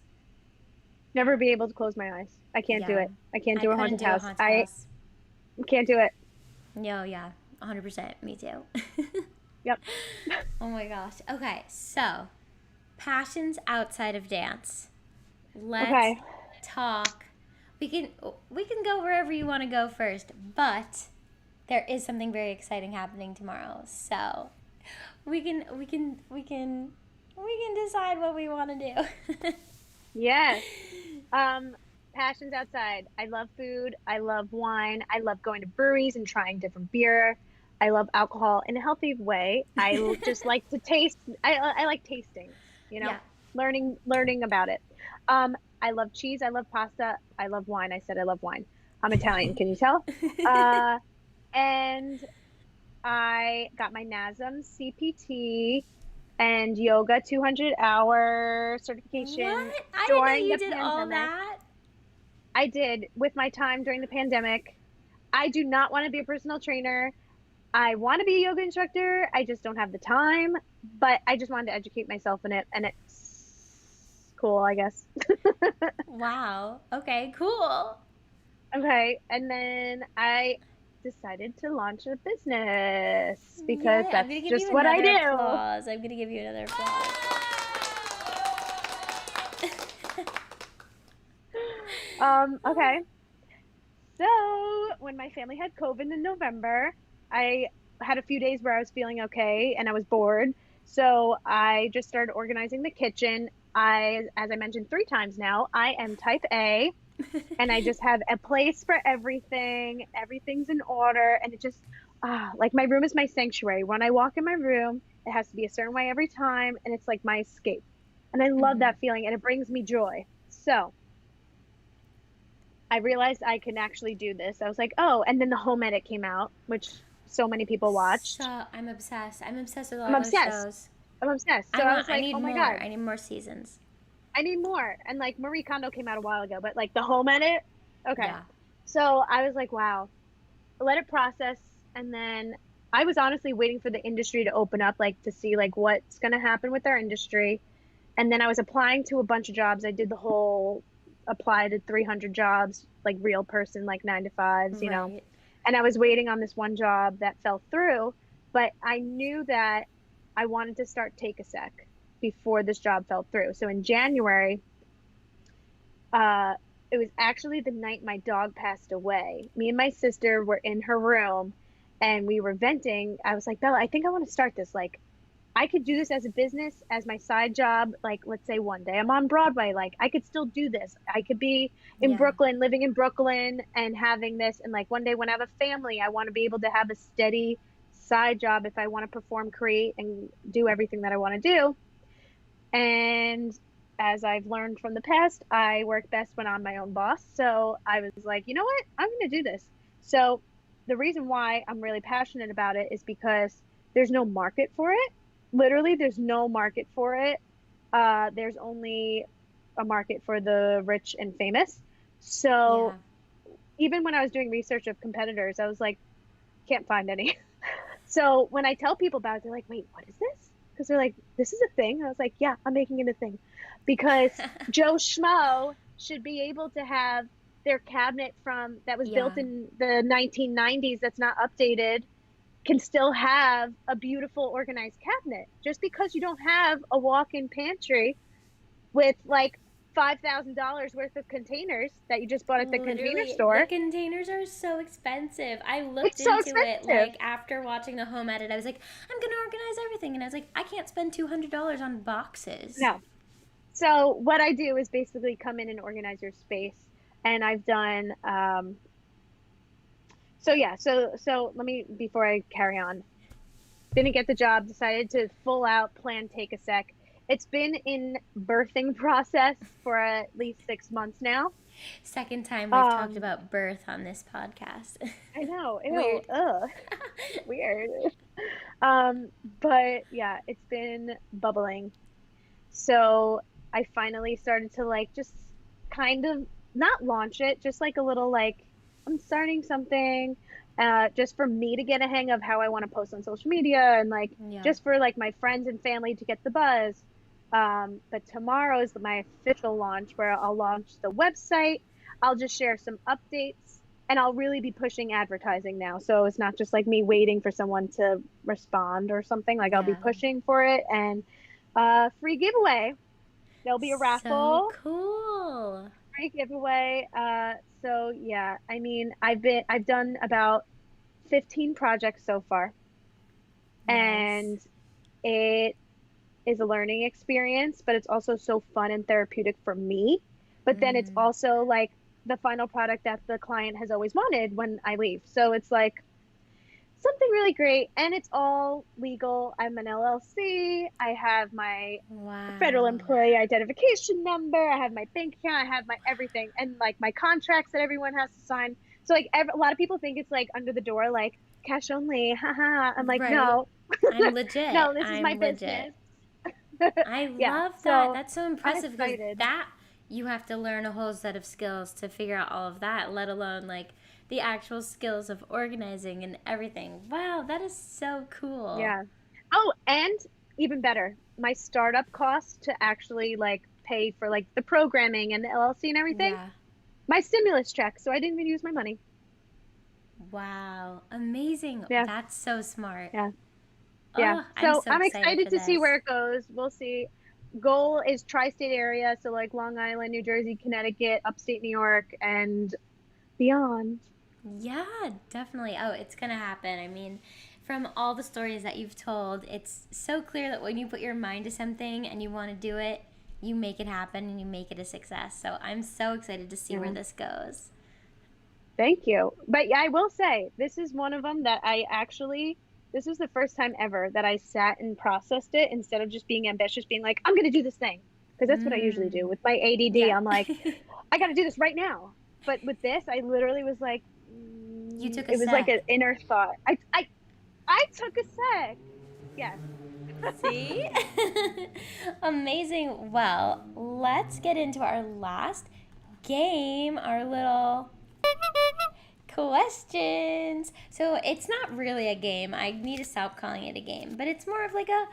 Never be able to close my eyes. I can't do Yeah, it. I can't I do a couldn't haunted do a house. haunted I house. can't do it. No, yeah, 100%. Me too. Yep. Oh my gosh. Okay, so passions outside of dance. Let's Okay. talk. We can go wherever you want to go first, but there is something very exciting happening tomorrow. So we can decide what we want to do. Yes. Um, passions outside. I love food. I love wine. I love going to breweries and trying different beer. I love alcohol in a healthy way. Just like to taste. I like tasting, you know, Yeah. learning about it. Um, I love cheese. I love pasta. I love wine. I said I love wine. I'm Italian. Can you tell? Uh, and I got my NASM CPT and yoga 200-hour certification What? I didn't know during you the did all pandemic. that. I did with my time during the pandemic. I do not want to be a personal trainer. I want to be a yoga instructor. I just don't have the time, but I just wanted to educate myself in it and it's cool, I guess. Wow. Okay, cool. Okay, and then I decided to launch a business because Yay. I'm that's going to give just you what I another do. applause. I'm going to give you another applause. Okay. So when my family had COVID in November, I had a few days where I was feeling okay and I was bored. So I just started organizing the kitchen. As I mentioned 3 times now, I am type A and I just have a place for everything. Everything's in order. And it just, like my room is my sanctuary. When I walk in my room, it has to be a certain way every time. And it's like my escape. And I love Mhm. that feeling and it brings me joy. So I realized I can actually do this. I was like, oh, and then the home edit came out, which so many people watched. So I'm obsessed. I'm obsessed with a I'm lot of those obsessed. shows. I'm obsessed. So I was I like, need oh my more. God, I need more seasons. I need more. And like Marie Kondo came out a while ago, but like the home edit, okay. Yeah. So I was like, wow, let it process. And then I was honestly waiting for the industry to open up, like to see like what's going to happen with our industry. And then I was applying to a bunch of jobs. I did the whole apply to 300 jobs, like real person, like 9 to 5s, Right. And I was waiting on this one job that fell through, but I knew that I wanted to start Take a Sec before this job fell through. So in January, uh, it was actually the night my dog passed away. Me and my sister were in her room and we were venting. I was like, Bella, I think I want to start this. Like, I could do this as a business, as my side job. Like, let's say one day I'm on Broadway. Like, I could still do this. I could be in Yeah. Brooklyn, living in Brooklyn and having this. And like one day when I have a family, I want to be able to have a steady side job if I want to perform, create, and do everything that I want to do. And as I've learned from the past, I work best when I'm my own boss. So I was like, you know what? I'm going to do this. So the reason why I'm really passionate about it is because there's no market for it. Literally, there's no market for it. There's only a market for the rich and famous. So Yeah. even when I was doing research of competitors, I was like, can't find any. So when I tell people about it, they're like, wait, what is this? Because they're like, this is a thing. And I was like, yeah, I'm making it a thing. Because Joe Schmo should be able to have their cabinet from that was Yeah. built in the 1990s that's not updated can still have a beautiful organized cabinet. Just because you don't have a walk-in pantry with like $5,000 worth of containers that you just bought at the container Literally, the store. containers are so expensive. I looked It's so into it expensive. like after watching the home edit. I was like, I'm gonna organize everything, and I was like, I can't spend $200 on boxes. No. So what I do is basically come in and organize your space. And I've done so yeah, so let me before I carry on. Didn't get the job, decided to full out plan Take a Sec. It's been in birthing process for at least 6 months now. Second time we've talked Um, about birth on this podcast. I know, ew, Weird. ugh, weird. Um, but yeah, it's been bubbling. So I finally started to like just kind of not launch it, just like a little like I'm starting something just for me to get a hang of how I want to post on social media and like Yeah. just for like my friends and family to get the buzz. But tomorrow is my official launch where I'll launch the website. I'll just share some updates and I'll really be pushing advertising now. So it's not just like me waiting for someone to respond or something. Like I'll be Yeah. pushing for it and free giveaway. There'll be a So raffle, cool. free giveaway. So yeah, I mean, I've done about 15 projects so far, Nice. and it is a learning experience, but it's also so fun and therapeutic for me. But then it's Mm. also like the final product that the client has always wanted when I leave. So it's like something really great, and it's all legal. I'm an LLC. I have my federal Wow. employee identification number. I have my bank account. I have my everything, and like my contracts that everyone has to sign. So like a lot of people think it's like under the door, like cash only. Haha. I'm like, Right. no, I'm legit. no, this is my I'm legit. business. I Yeah. love that. So That's so I'm impressive because excited. that you have to learn a whole set of skills to figure out all of that, let alone like the actual skills of organizing and everything. Wow, that is so cool. Yeah. Oh, and even better, my startup costs to actually like pay for like the programming and the LLC and everything. Yeah. My stimulus check, so I didn't even use my money. Wow. Amazing. Yeah, That's so smart. yeah, yeah. Oh, I'm So so I'm excited excited for to see this. where it goes. We'll see. Goal is tri-state area, so like Long Island, New Jersey, Connecticut, upstate New York, and beyond. Yeah, definitely. Oh, it's going to happen. I mean, from all the stories that you've told, it's so clear that when you put your mind to something and you want to do it, you make it happen and you make it a success. So I'm so excited to see where Yeah. this goes. Thank you. But yeah, I will say this is one of them that I actually, this was the first time ever that I sat and processed it instead of just being ambitious, being like, I'm going to do this thing. Because that's what I usually do Mm. with my ADD. Yeah. I'm like, I got to do this right now. But with this, I literally was like, You took a it was like sec. an inner thought. I took a sec. Yes. See? Amazing. Well, let's get into our last game, our little questions. So it's not really a game. I need to stop calling it a game, but it's more of like a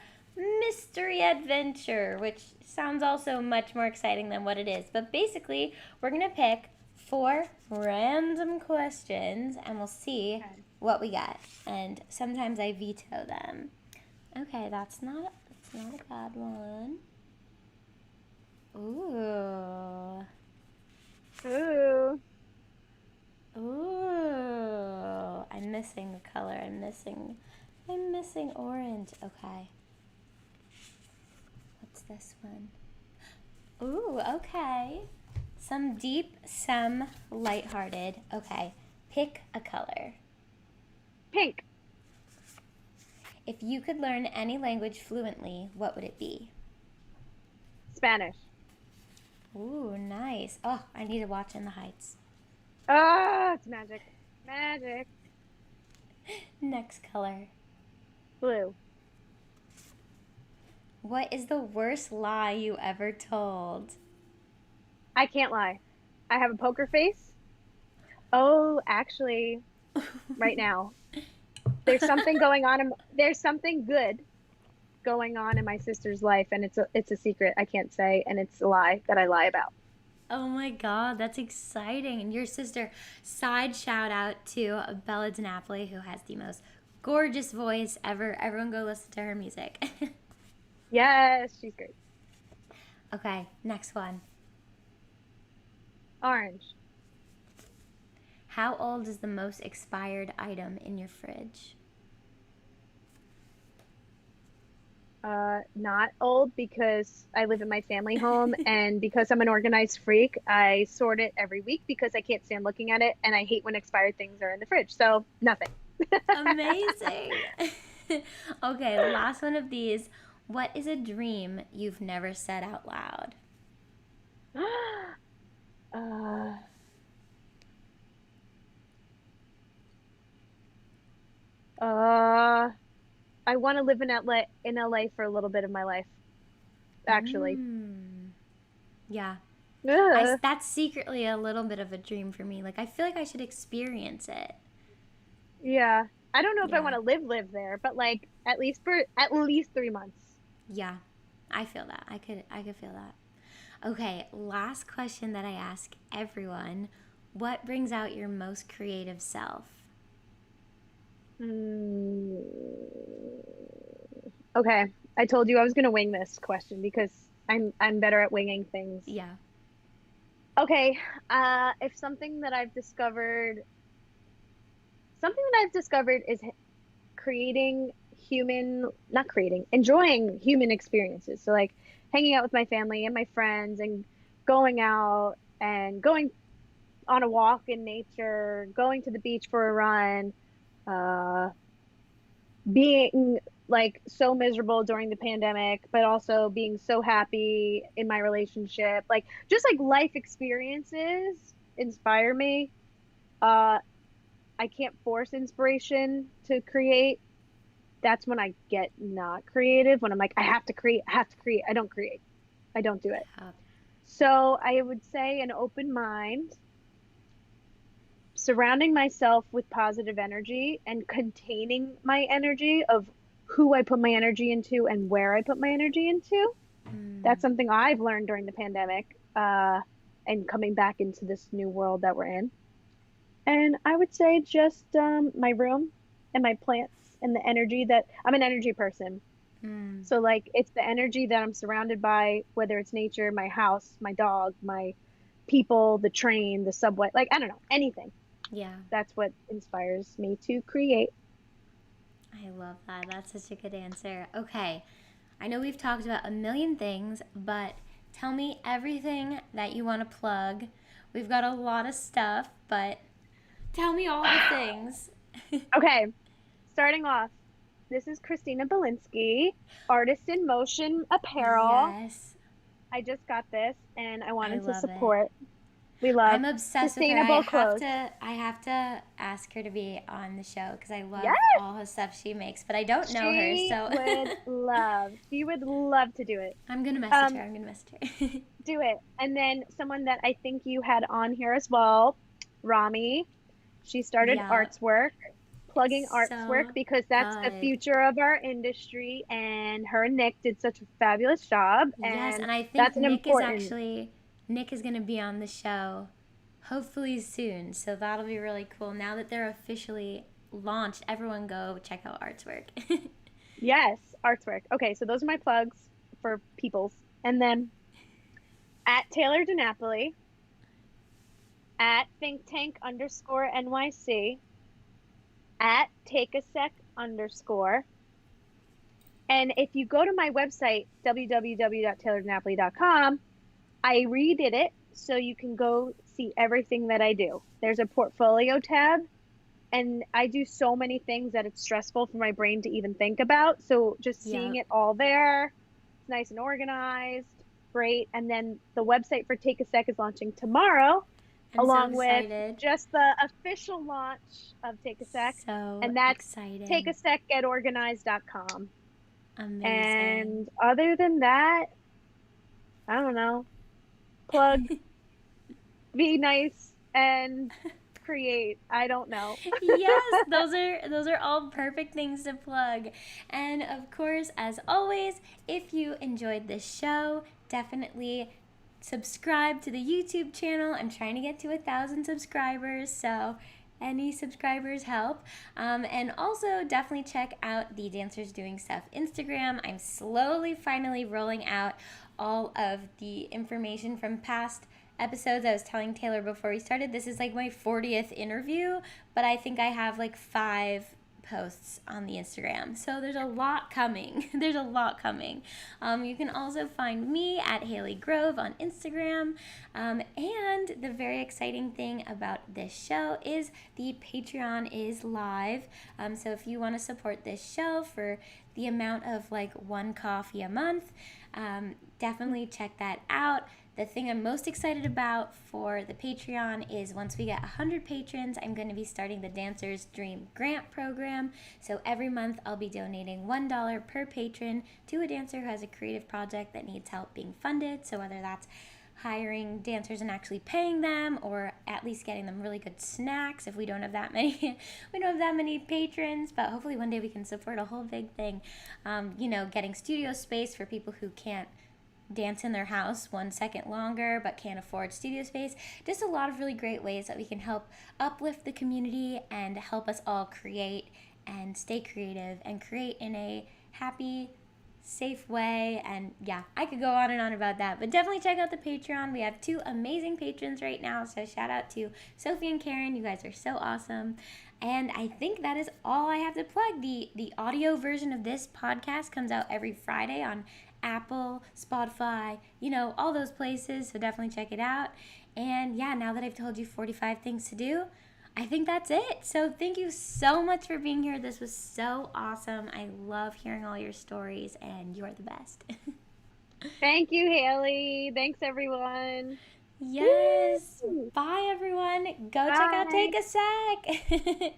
mystery adventure, which sounds also much more exciting than what it is. But basically, we're going to pick 4 random questions and we'll see Okay. what we get. And sometimes I veto them. Okay, that's not a bad one. Ooh. Ooh. Ooh. I'm missing the color. I'm missing orange. Okay. What's this one? Ooh, okay. Some deep, some lighthearted. Okay. Pick a color. Pink. If you could learn any language fluently, what would it be? Spanish. Ooh, nice. Oh, I need to watch In the Heights. Oh, it's magic. Magic. Next color. Blue. What is the worst lie you ever told? I can't lie. I have a poker face. Oh, actually, right now, there's something going on. There's something good going on in my sister's life, and it's a secret I can't say, and it's a lie that I lie about. Oh my god, that's exciting. And your sister, side shout out to Bella DeNapoli, who has the most gorgeous voice ever. Everyone go listen to her music. Yes, she's great. Okay, next one. Orange. How old is the most expired item in your fridge? Not old because I live in my family home, and because I'm an organized freak, I sort it every week because I can't stand looking at it, and I hate when expired things are in the fridge. So nothing. Amazing. Okay, last one of these. What is a dream you've never said out loud? uh, uh, I want to live in LA for a little bit of my life, actually. Yeah. Ugh. That's secretly a little bit of a dream for me. Like, I feel like I should experience it. Yeah. I don't know if I Yeah. want to live there, but like at least 3 months. Yeah. I feel that. I could feel that. Okay, last question that I ask everyone. What brings out your most creative self? Mm. Okay. I told you I was gonna wing this question because I'm better at winging things. Yeah. Okay. If something that I've discovered is creating not creating, enjoying human experiences. So like hanging out with my family and my friends and going out and going on a walk in nature, going to the beach for a run, uh, being like so miserable during the pandemic, but also being so happy in my relationship. Like just like life experiences inspire me. Uh, I can't force inspiration to create. That's when I get not creative, when I'm like, I have to create, I have to create. I don't create. I don't do it. Uh, So I would say an open mind, surrounding myself with positive energy and containing my energy of who I put my energy into and where I put my energy into. That's something I've learned during the pandemic, and coming back into this new world that we're in. And I would say just my room and my plants and the energy that I'm an energy person. So like it's the energy that I'm surrounded by, whether it's nature, my house, my dog, my people, the train, the subway, like I don't know, anything. yeah. That's what inspires me to create. I love that. That's such a good answer. Okay. I know we've talked about a million things, but tell me everything that you want to plug. We've got a lot of stuff, but tell me all the things. Okay, starting off, this is Christina Belinsky, artist in motion apparel. Yes. I just got this and I I wanted to love it. support. We love I'm obsessed with her. sustainable clothes. I have to ask her to be on the show because I love Yes, all the stuff she makes, but I don't know her, she so would love. She would love to do it. I'm gonna message her. Um, I'm gonna message her. do it. And then someone that I think you had on here as well, Rami. She started Yeah, arts work, plugging arts work so because that's the good. future of our industry. And her and Nick did such a fabulous job. Yes, And and I think that's an Nick is important. actually Nick is gonna be on the show hopefully soon. So that'll be really cool. Now that they're officially launched, everyone go check out Artswork. Yes, arts work. Okay, so those are my plugs for peoples. And then at Taylor DeNapoli, at think tank underscore NYC, at take a sec underscore. And if you go to my website, www.taylordinapoli.com, I redid it so you can go see everything that I do. There's a portfolio tab, and I do so many things that it's stressful for my brain to even think about. So just seeing Yep, it all there, it's nice and organized, great. And then the website for Take a Sec is launching tomorrow, I'm so along with excited. just the official launch of Take a Sec, So and that's excited. takeasecgetorganized.com. Amazing. And other than that, I don't know, plug, be nice, and create. I don't know. Yes, those are all perfect things to plug. And of course, as always, if you enjoyed this show, definitely subscribe to the YouTube channel. I'm trying to get to 1,000 subscribers, so any subscribers help. And also definitely check out the Dancers Doing Stuff Instagram. I'm slowly finally rolling out all of the information from past episodes. I was telling Taylor before we started, this is like my 40th interview, but I think I have like 5 posts on the Instagram. So there's a lot coming. There's a lot coming. You can also find me at Haley Grove on Instagram. And the very exciting thing about this show is the Patreon is live. So if you want to support this show for the amount of like one coffee a month, definitely check that out. The thing I'm most excited about for the Patreon is once we get 100 patrons, I'm going to be starting the Dancer's Dream Grant Program. So every month I'll be donating $1 per patron to a dancer who has a creative project that needs help being funded. So whether that's hiring dancers and actually paying them, or at least getting them really good snacks if we don't have that many we don't have that many patrons, but hopefully one day we can support a whole big thing. Getting studio space for people who can't dance in their house 1 second longer but can't afford studio space. Just a lot of really great ways that we can help uplift the community and help us all create and stay creative and create in a happy, safe way. And yeah, I could go on and on about that, but definitely check out the Patreon. We have 2 amazing patrons right now, so shout out to Sophie and Karen. You guys are so awesome. And I think that is all I have to plug. The audio version of this podcast comes out every Friday on Apple, Spotify, all those places. So definitely check it out. And yeah, now that I've told you 45 things to do, I think that's it. So thank you so much for being here. This was so awesome. I love hearing all your stories, and you are the best. Thank you, Haley. Thanks, everyone. Yes. Woo! Bye, everyone. Go check out Bye. Take a Sec.